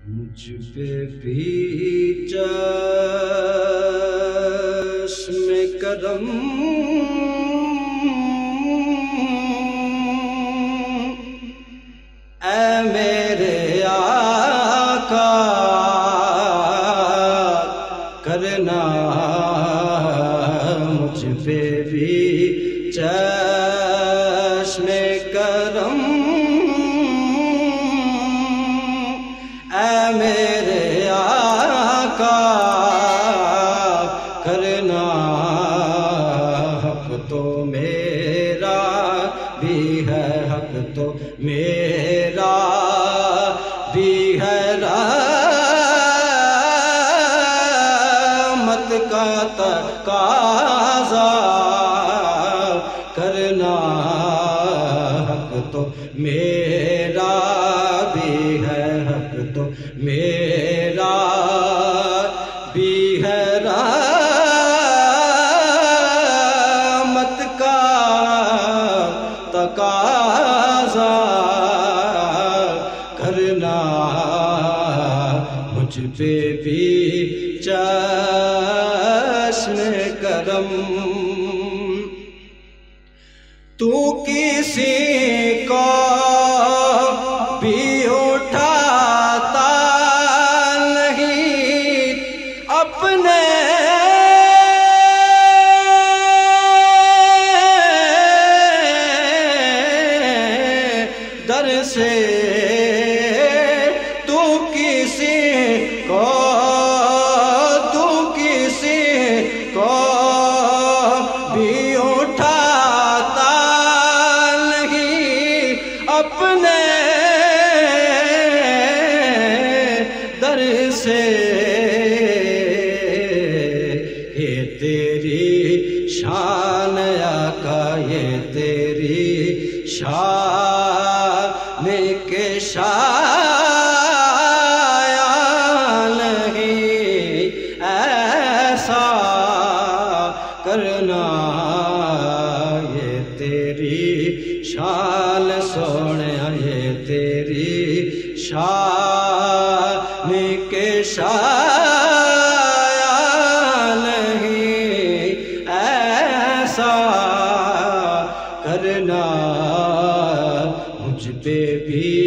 مجھ پہ بھی چشم کرم اے میرے آقا کرنا مجھ پہ بھی چشم کرم اے میرے آقا کرنا حق تو میرا بھی ہے حق تو میرا بھی ہے رحمت کا تقاضا کرنا حق تو میرا بھی ہے حق تو میرا بھی ہے رحمت کا تقاضا کرنا مجھ پہ بھی چشم کرم تو کسی کو بھی اٹھاتا نہیں اپنے در سے تو کسی کو بھی اٹھاتا نہیں اپنے در سے یہ تیری شان آقا یہ تیری شان کے شایان نہیں ایسا کرنا یہ تیری شان سونے یہ تیری شان کے شایان نہیں ایسا کرنا مجھ پہ بھی